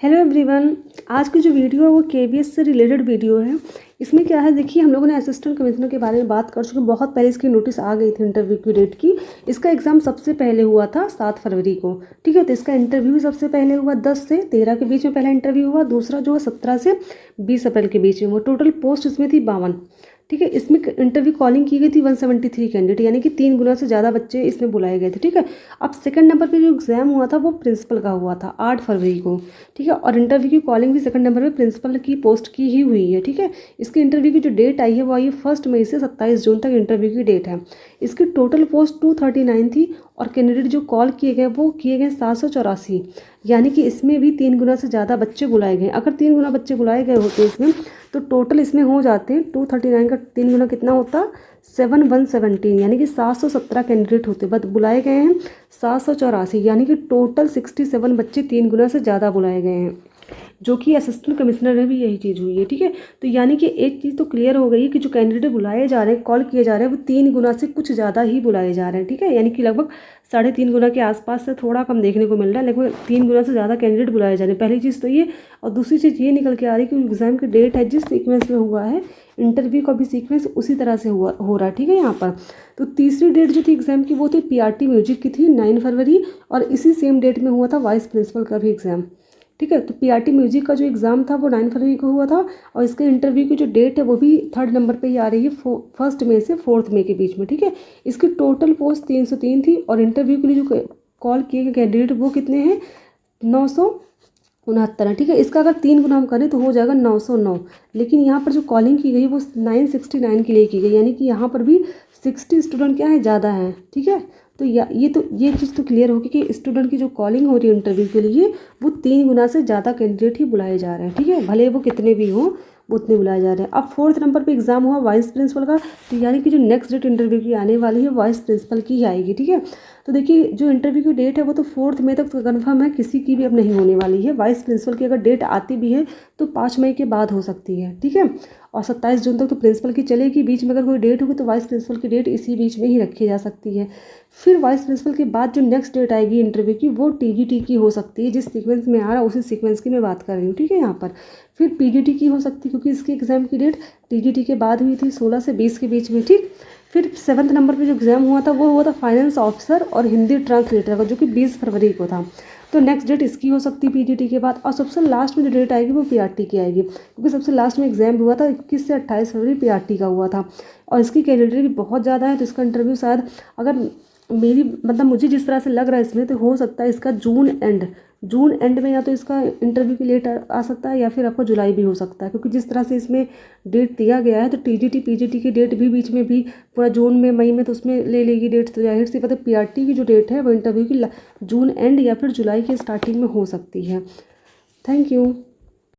Hello everyone. आज की जो वीडियो है वो केवीएस से रिलेटेड वीडियो है। इसमें क्या है, देखिए हम लोगों ने असिस्टेंट कमिश्नर के बारे में बात कर चुके, बहुत पहले इसकी नोटिस आ गई थी इंटरव्यू की डेट की। इसका एग्ज़ाम सबसे पहले हुआ था 7 फरवरी को, ठीक है। तो इसका इंटरव्यू भी सबसे पहले हुआ 10 से 13 के बीच में पहला इंटरव्यू हुआ, दूसरा जो है 17 से 20 अप्रैल के बीच में। वो टोटल पोस्ट इसमें थी 52, ठीक है। इसमें इंटरव्यू कॉलिंग की गई थी 173 कैंडिडेट, यानी कि 3 गुना से ज़्यादा बच्चे इसमें बुलाए गए थे, ठीक है। अब सेकंड नंबर पे जो एग्ज़ाम हुआ था वो प्रिंसिपल का हुआ था 8 फरवरी को, ठीक है। और इंटरव्यू की कॉलिंग भी सेकंड नंबर पे प्रिंसिपल की पोस्ट की ही हुई है, ठीक है। इसकी इंटरव्यू की जो डेट आई है वो आई है 1 मई से 27 जून तक इंटरव्यू की डेट है। इसकी टोटल पोस्ट 239 थी और कैंडिडेट जो कॉल किए गए वो किए गए 784, यानी कि इसमें भी 3 गुना से ज़्यादा बच्चे बुलाए गए। अगर 3 गुना बच्चे बुलाए गए होते इसमें तो टोटल इसमें हो जाते हैं 239 का 3 गुना कितना होता, 7117, यानी कि 717 कैंडिडेट होते, बट बुलाए गए हैं 784, यानी कि टोटल 67 बच्चे 3 गुना से ज़्यादा बुलाए गए हैं, जो कि असिस्टेंट कमिश्नर में भी यही चीज़ हुई है, ठीक है। तो यानी कि एक चीज़ तो क्लियर हो गई कि जो कैंडिडेट बुलाए जा रहे हैं, कॉल किए जा रहे हैं, वो 3 गुना से कुछ ज़्यादा ही बुलाए जा रहे हैं, ठीक है। यानी कि लगभग 3.5 गुना के आसपास से थोड़ा कम देखने को मिल रहा है, लगभग 3 गुना से ज़्यादा कैंडिडेट बुलाए जा रहे हैं। पहली चीज़ तो ये, और दूसरी चीज़ ये निकल के आ रही है कि एग्ज़ाम की डेट है जिस सीक्वेंस में हुआ है इंटरव्यू का भी सीक्वेंस उसी तरह से हो रहा है, ठीक है। यहाँ पर तो तीसरी डेट जो थी एग्ज़ाम की वो थी पीआरटी म्यूजिक की थी 9 फरवरी, और इसी सेम डेट में हुआ था वाइस प्रिंसिपल का भी एग्ज़ाम, ठीक है। तो पीआरटी म्यूजिक का जो एग्ज़ाम था वो 9 फरवरी को हुआ था, और इसके इंटरव्यू की जो डेट है वो भी 3rd नंबर पे ही आ रही है 1 मई से 4 मई के बीच में, ठीक है। इसकी टोटल पोस्ट 303 थी, और इंटरव्यू के लिए जो कॉल किए गए कैंडिडेट वो कितने हैं, 969 है, ठीक है। इसका अगर 3 गुना हम करें तो हो जाएगा 909, लेकिन यहाँ पर जो कॉलिंग की गई वो 969 के लिए की गई, यानी कि यहाँ पर भी 60 स्टूडेंट क्या है, ज़्यादा हैं, ठीक है। तो ये चीज़ तो क्लियर होगी कि स्टूडेंट की जो कॉलिंग हो रही है इंटरव्यू के लिए वो 3 गुना से ज़्यादा कैंडिडेट ही बुलाए जा रहे हैं, ठीक है, भले वो कितने भी हों वो उतने बुलाए जा रहे हैं। अब 4th नंबर पे एग्ज़ाम हुआ वाइस प्रिंसिपल का, तो यानी कि जो नेक्स्ट डेट इंटरव्यू की आने वाली है वाइस प्रिंसिपल की ही आएगी, ठीक है। तो देखिए जो इंटरव्यू की डेट है वो तो 4 मई तक तो कन्फर्म है, किसी की भी अब नहीं होने वाली है। वाइस प्रिंसिपल की अगर डेट आती भी है तो 5 मई के बाद हो सकती है, ठीक है। और 27 जून तक तो प्रिंसिपल की चलेगी, बीच में अगर कोई डेट होगी तो वाइस प्रिंसिपल की डेट इसी बीच में ही रखी जा सकती है। फिर वाइस प्रिंसिपल के बाद जो नेक्स्ट डेट आएगी इंटरव्यू की वो टीजीटी की हो सकती है, जिस सीक्वेंस में आ रहा है उसी सीक्वेंस की मैं बात कर रही हूँ, ठीक है। यहाँ पर फिर पीजीटी की हो सकती है, क्योंकि इसकी एग्ज़ाम की डेट टीजीटी के बाद हुई थी 16 से 20 के बीच में, ठीक। फिर 7th नंबर पे जो एग्ज़ाम हुआ था वो हुआ था फाइनेंस ऑफिसर और हिंदी ट्रांसलेटर का, जो कि 20 फरवरी को था। तो नेक्स्ट डेट इसकी हो सकती है पीजीटी के बाद, और सबसे लास्ट में जो डेट आएगी वो पीआरटी की आएगी, क्योंकि सबसे लास्ट में एग्जाम हुआ था 21 से 28 फरवरी पीआरटी का हुआ था, और इसकी कैंडिडेट भी बहुत ज़्यादा है। तो इसका इंटरव्यू शायद, अगर मेरी मतलब मुझे जिस तरह से लग रहा है इसमें, तो हो सकता है इसका जून एंड में या तो इसका इंटरव्यू की डेट आ सकता है, या फिर आपको जुलाई भी हो सकता है, क्योंकि जिस तरह से इसमें डेट दिया गया है तो टीजीटी पीजीटी की डेट भी बीच में भी पूरा जून में मई में तो उसमें ले लेगी डेट, तो जाहिर सी मतलब पीआरटी की जो डेट है वो इंटरव्यू की जून एंड या फिर जुलाई के स्टार्टिंग में हो सकती है। Thank you.